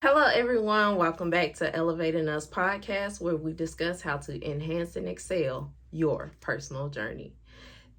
Hello, everyone. Welcome back to Elevating Us podcast, where we discuss how to enhance and excel your personal journey.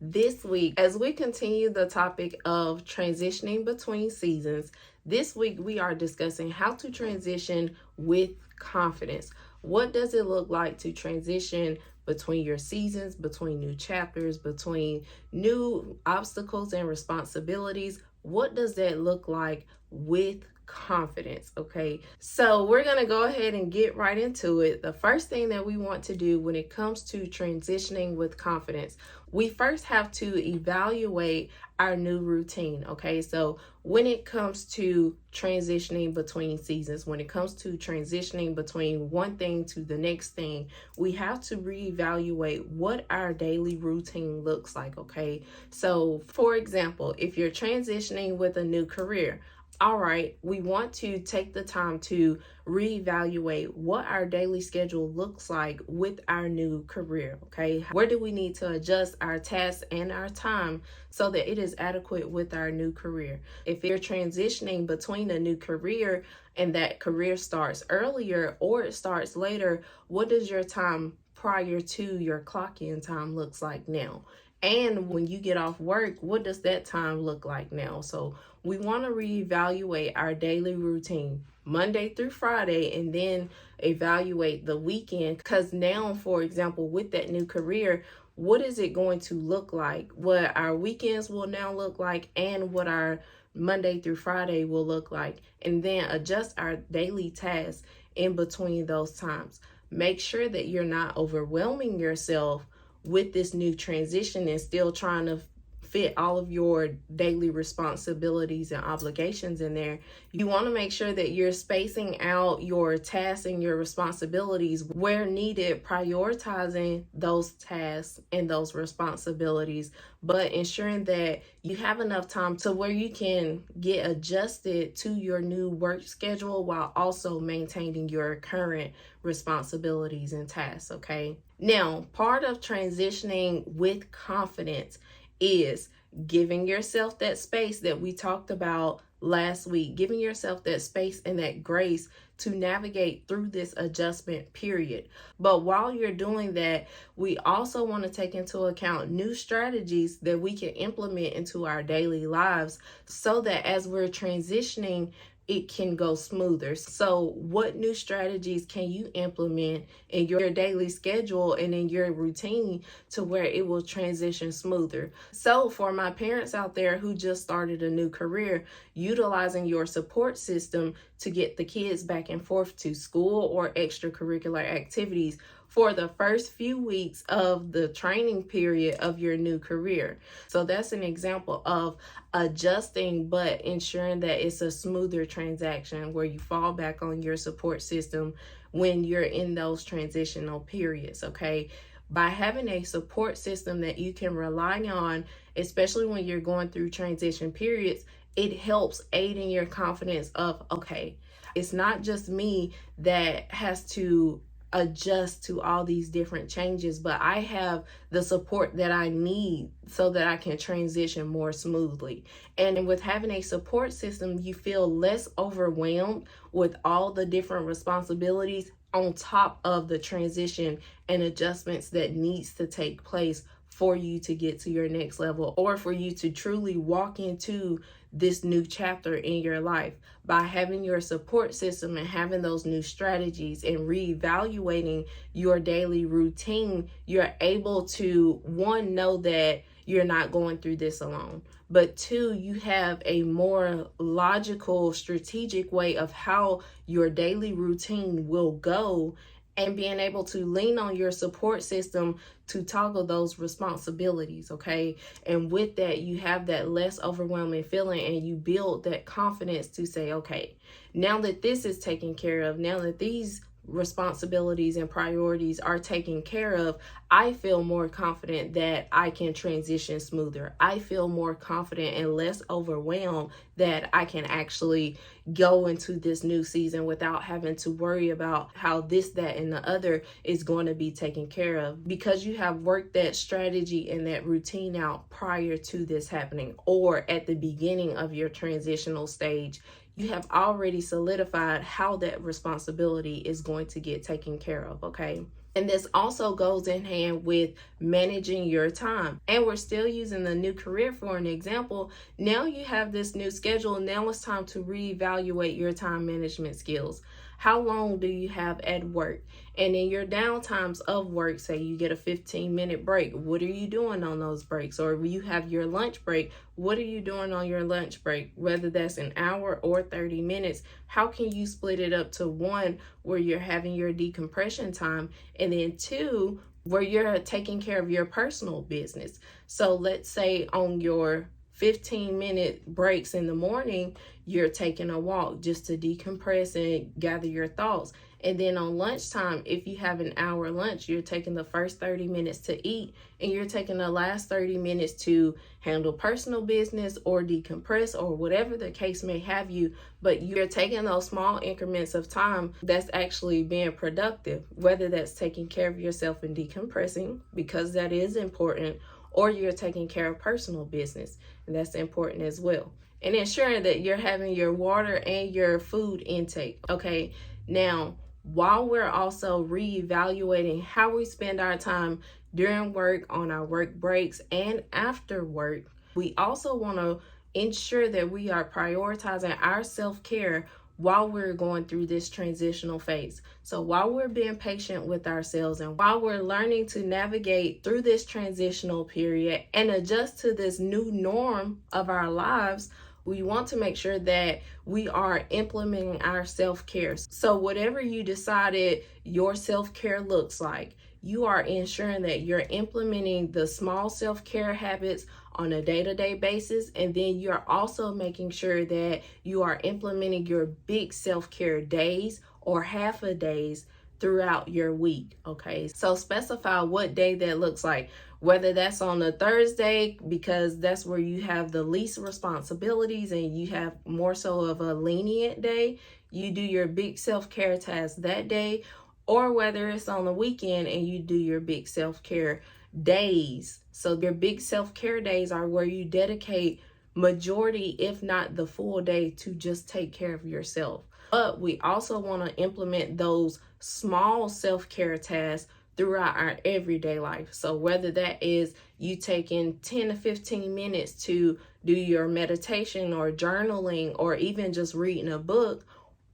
This week, as we continue the topic of transitioning between seasons, this week we are discussing how to transition with confidence. What does it look like to transition between your seasons, between new chapters, between new obstacles and responsibilities? What does that look like with confidence? Okay, so we're going to go ahead and get right into it. The first thing that we want to do when it comes to transitioning with confidence, we first have to evaluate our new routine. Okay, so when it comes to transitioning between seasons, when it comes to transitioning between one thing to the next thing, we have to reevaluate what our daily routine looks like. Okay, so for example, if you're transitioning with a new career, all right, we want to take the time to reevaluate what our daily schedule looks like with our new career. Okay, where do we need to adjust our tasks and our time so that it is adequate with our new career? If you're transitioning between a new career and that career starts earlier or it starts later, what does your time prior to your clock in time looks like now? And when you get off work, what does that time look like now? So we want to reevaluate our daily routine Monday through Friday and then evaluate the weekend. Because now, for example, with that new career, what is it going to look like? What our weekends will now look like and what our Monday through Friday will look like. And then adjust our daily tasks in between those times. Make sure that you're not overwhelming yourself with this new transition and still trying to fit all of your daily responsibilities and obligations in there. You want to make sure that you're spacing out your tasks and your responsibilities where needed, prioritizing those tasks and those responsibilities, but ensuring that you have enough time to where you can get adjusted to your new work schedule while also maintaining your current responsibilities and tasks. Okay, now part of transitioning with confidence is giving yourself that space that we talked about last week, giving yourself that space and that grace to navigate through this adjustment period. But while you're doing that, we also want to take into account new strategies that we can implement into our daily lives so that as we're transitioning, it can go smoother. So what new strategies can you implement in your daily schedule and in your routine to where it will transition smoother? So for my parents out there who just started a new career, utilizing your support system to get the kids back and forth to school or extracurricular activities for the first few weeks of the training period of your new career. So that's an example of adjusting but ensuring that it's a smoother transaction where you fall back on your support system when you're in those transitional periods. Okay, by having a support system that you can rely on, especially when you're going through transition periods, it helps aid in your confidence of, okay, it's not just me that has to adjust to all these different changes, but I have the support that I need so that I can transition more smoothly. And with having a support system, you feel less overwhelmed with all the different responsibilities on top of the transition and adjustments that needs to take place for you to get to your next level or for you to truly walk into this new chapter in your life. By having your support system and having those new strategies and reevaluating your daily routine, you're able to, one, know that you're not going through this alone, but two, you have a more logical, strategic way of how your daily routine will go, and being able to lean on your support system to toggle those responsibilities. Okay, and with that, you have that less overwhelming feeling and you build that confidence to say, okay, now that this is taken care of, now that these responsibilities and priorities are taken care of, I feel more confident that I can transition smoother. I feel more confident and less overwhelmed that I can actually go into this new season without having to worry about how this, that, and the other is going to be taken care of, because you have worked that strategy and that routine out prior to this happening or at the beginning of your transitional stage. you have already solidified how that responsibility is going to get taken care of, okay? And this also goes in hand with managing your time. And we're still using the new career for an example. Now you have this new schedule. Now it's time to reevaluate your time management skills. How long do you have at work? And in your downtimes of work, say you get a 15-minute break, what are you doing on those breaks? Or you have your lunch break, what are you doing on your lunch break? Whether that's an hour or 30 minutes, how can you split it up to one, where you're having your decompression time, and then two, where you're taking care of your personal business? So let's say on your 15-minute breaks in the morning, you're taking a walk just to decompress and gather your thoughts. And then on lunchtime, if you have an hour lunch, you're taking the first 30 minutes to eat, and you're taking the last 30 minutes to handle personal business or decompress or whatever the case may have you. But you're taking those small increments of time that's actually being productive, whether that's taking care of yourself and decompressing, because that is important, or you're taking care of personal business, and that's important as well. And ensuring that you're having your water and your food intake. Okay, now, while we're also reevaluating how we spend our time during work, on our work breaks, and after work, we also want to ensure that we are prioritizing our self-care while we're going through this transitional phase. So while we're being patient with ourselves, and while we're learning to navigate through this transitional period and adjust to this new norm of our lives, we want to make sure that we are implementing our self-care. So whatever you decided your self-care looks like, you are ensuring that you're implementing the small self-care habits on a day-to-day basis, and then you're also making sure that you are implementing your big self-care days or half a days throughout your week. Okay, so specify what day that looks like, whether that's on a Thursday, because that's where you have the least responsibilities and you have more so of a lenient day. You do your big self-care tasks that day, or whether it's on the weekend and you do your big self-care days. So your big self-care days are where you dedicate majority, if not the full day, to just take care of yourself. But we also want to implement those small self-care tasks throughout our everyday life. So whether that is you taking 10 to 15 minutes to do your meditation or journaling, or even just reading a book,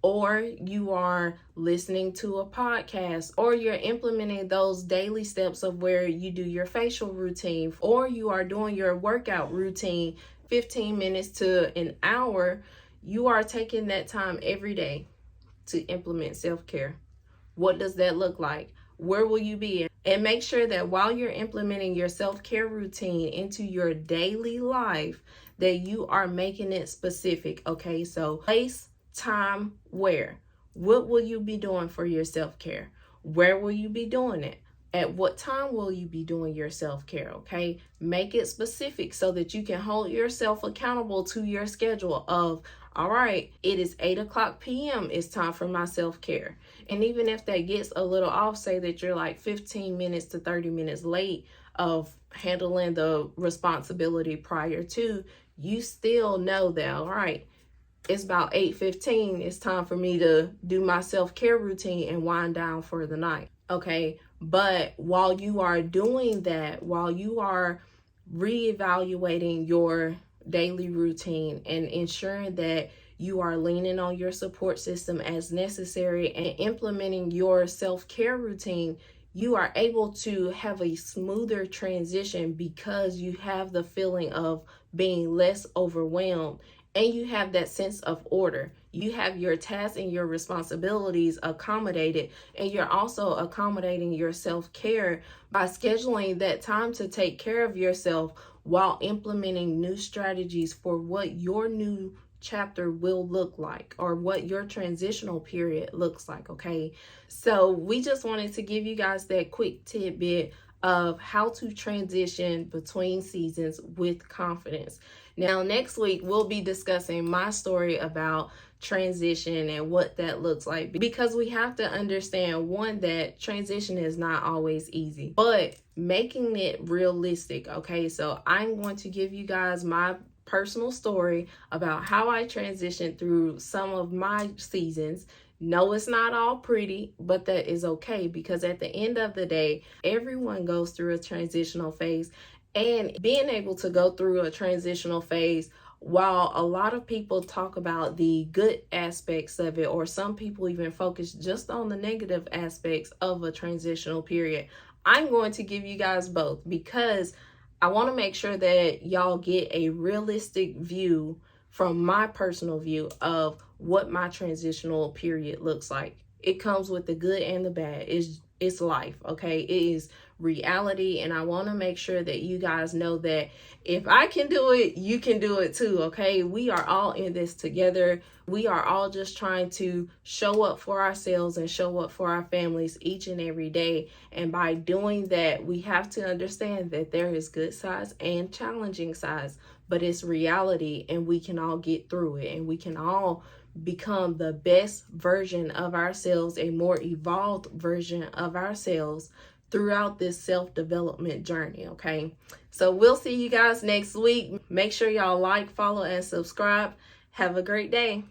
or you are listening to a podcast, or you're implementing those daily steps of where you do your facial routine, or you are doing your workout routine 15 minutes to an hour, you are taking that time every day to implement self-care. What does that look like? Where will you be? And make sure that while you're implementing your self-care routine into your daily life, that you are making it specific. Okay, so place, time, where. What will you be doing for your self-care? Where will you be doing it? At what time will you be doing your self-care? Okay, make it specific so that you can hold yourself accountable to your schedule of, all right, it is 8:00 p.m. It's time for my self-care. And even if that gets a little off, say that you're like 15 minutes to 30 minutes late of handling the responsibility prior to, you still know that, all right, it's about 8:15. It's time for me to do my self-care routine and wind down for the night. Okay, but while you are doing that, while you are reevaluating your daily routine and ensuring that you are leaning on your support system as necessary and implementing your self-care routine, you are able to have a smoother transition because you have the feeling of being less overwhelmed, and you have that sense of order. You have your tasks and your responsibilities accommodated, and you're also accommodating your self-care by scheduling that time to take care of yourself while implementing new strategies for what your new chapter will look like, or what your transitional period looks like. Okay, so we just wanted to give you guys that quick tidbit of how to transition between seasons with confidence. Now, next week, we'll be discussing my story about transition and what that looks like, because we have to understand, one, that transition is not always easy, but making it realistic. Okay, so I'm going to give you guys my personal story about how I transitioned through some of my seasons. No, it's not all pretty, but that is okay, because at the end of the day, everyone goes through a transitional phase. And being able to go through a transitional phase, while a lot of people talk about the good aspects of it, or some people even focus just on the negative aspects of a transitional period, I'm going to give you guys both, because I want to make sure that y'all get a realistic view from my personal view of what my transitional period looks like. It comes with the good and the bad. It's life, okay? It is reality, and I want to make sure that you guys know that if I can do it, you can do it too, okay? We are all in this together. We are all just trying to show up for ourselves and show up for our families each and every day. And by doing that, we have to understand that there is good sides and challenging sides, but it's reality, and we can all get through it, and we can all become the best version of ourselves, a more evolved version of ourselves throughout this self-development journey, okay? So we'll see you guys next week. Make sure y'all like, follow, and subscribe. Have a great day.